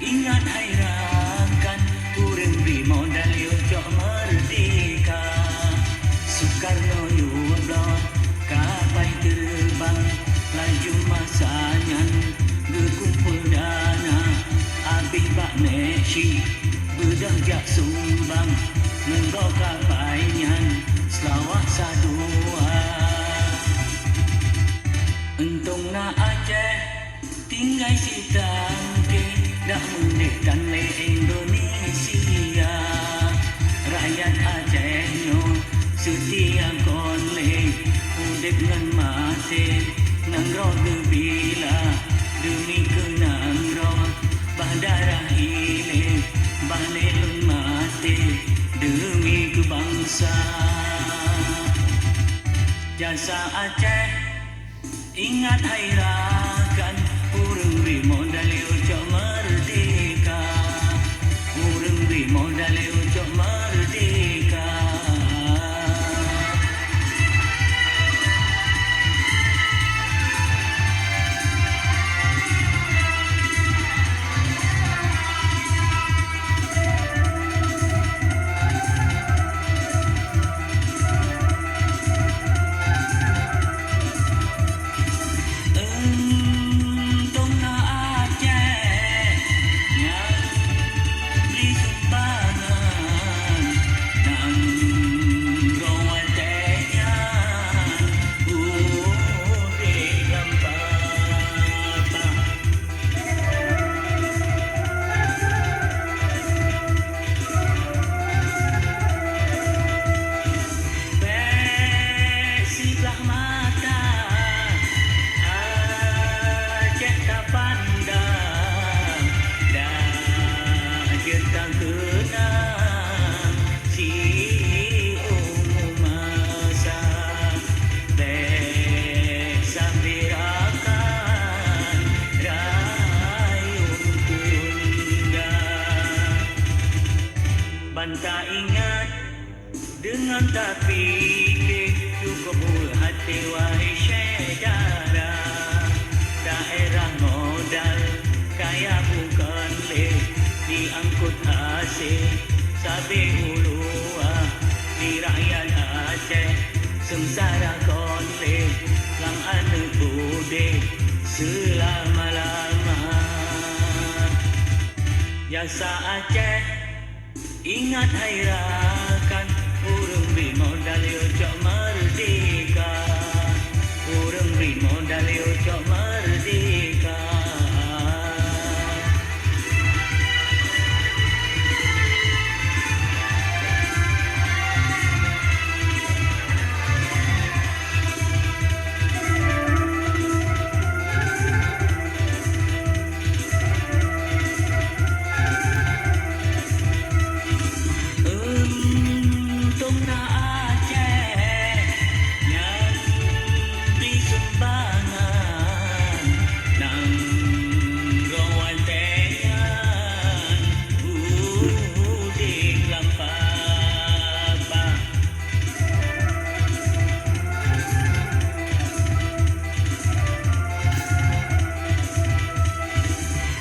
Ingat hai rakan, urang beri modal untuk merdeka. Soekarno yublon, kapal terbang, laju masanya berkumpul dana. Habis bak Messi, berdahjak sumbang, menggau kapalnya, selawat sadua. Untung na Aceh, tinggal si tangke, dah mendekat le Indonesia. Rakyat Acehnya setia konle, udip ngan mati, nang roh gebila, demi kenang roh, bandara hilang, balelung mati, demi kebangsa. Jasa Aceh, ingat hai rakan, urang beri modal untuk merdeka. Urang beri modal untuk merdeka. Untung na Aceh yang beri sumbangan, nang rawat tenyan, udih lampapa. Bersihlah mata, Aceh tak pandang, dah kita kenang si umum masa. Bersambirakan rayung tunda. Banta ingat dengan tak fikir, cukup hati wahai saudara. Daerah modal kaya bukan le, diangkut hasil sabi ulua. Di rakyat Aceh sengsara konle, lang ane bude selama-lama. Jasa Aceh, ingat hai rakan, urang beri modal untuk merdeka. Urang beri modal untuk merdeka. Untung na Aceh yang beri sumbangan, nang rawat tenyan, udih lampapa.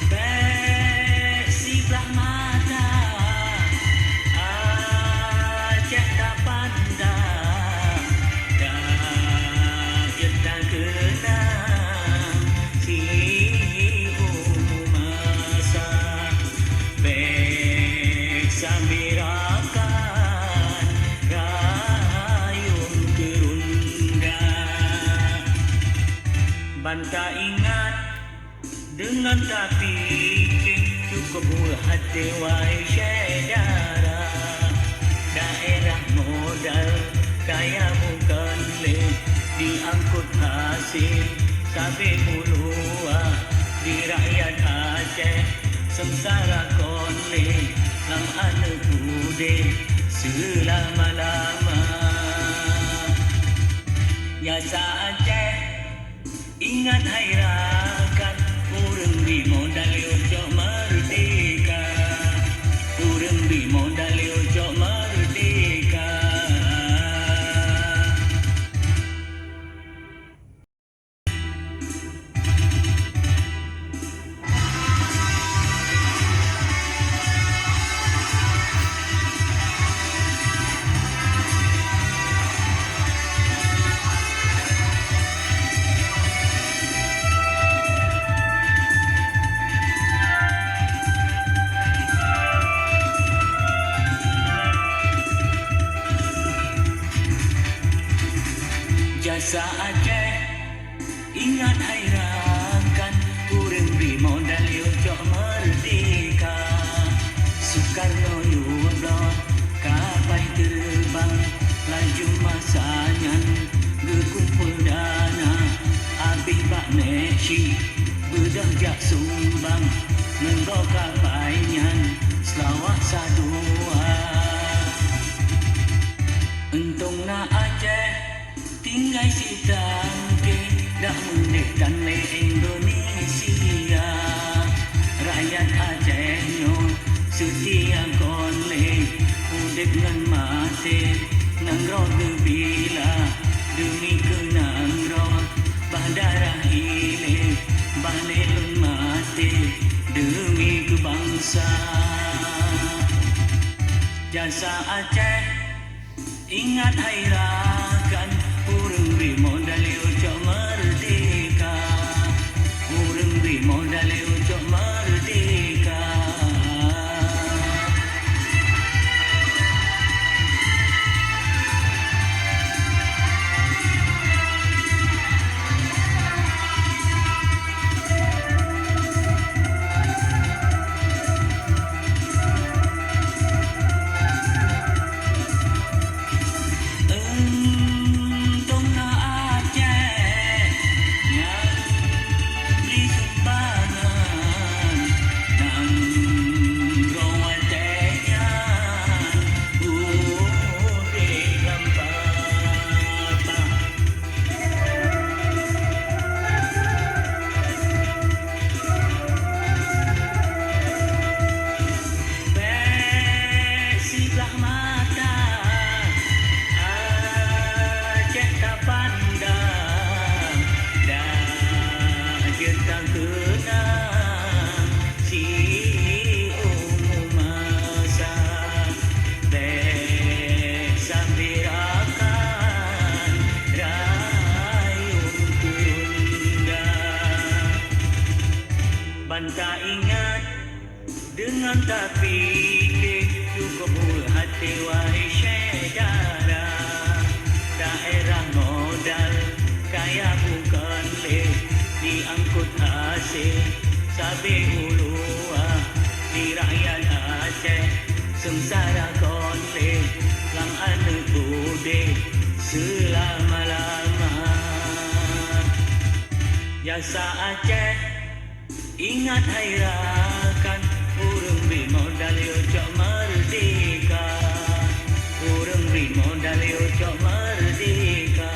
Bersihlah mata, Aceh tak pandang, dah kita kenang si umum masa. Bersambirakan rayung terunda. Banta ingat dengan tak fikir, cukup hati wahai saudara. Daerah modal kaya bukan le, diangkut hasil sabi ulua. Di rakyat Aceh sengsara konle, lang ane bude selama-lama. Jasa Aceh, ingat hai rakan, urang beri modal untuk merdeka. Urang beri modal untuk merdeka. Biasa Aceh ingat hai rakan urang beri modal yojok merdeka. Soekarno yublon kapai terbang laju masanya gekumpul dana abih bak Meksi bedah jak sumbang nenggau kapainya selawat sadua. Untung na Aceh tinggal si tangke dah menik dan le Indonesia. Rakyat Aceh nyo setia konle udip ngan mati nang roh gebila demi kenang roh bahdarah ile balelun mati demi kebangsa. Jasa Aceh ingat hai rakan urang beri modal yojok merdeka. Urang beri modal yojok merdeka. Banta ingat dengan tak fikir cukup hati wahai syedara. Daerah modal kaya bukan leh diangkut hasil sabi ulua di rakyat Aceh sengsara konflik lang anu bude selama-lama. Jasa Aceh ingat hai rakan urang beri modal yojok merdeka. Urang beri modal yojok merdeka.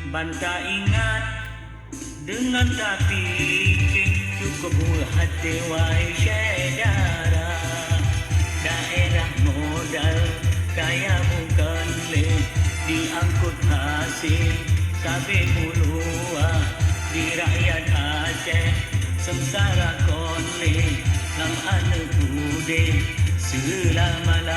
Banta ingat dengan tak fikir cukup hati wahai syedara. Daerah modal kaya bukan leh diangkut hasil sabi ulua di rakyat Aceh sengsara konflik lang anu bude selama-lama.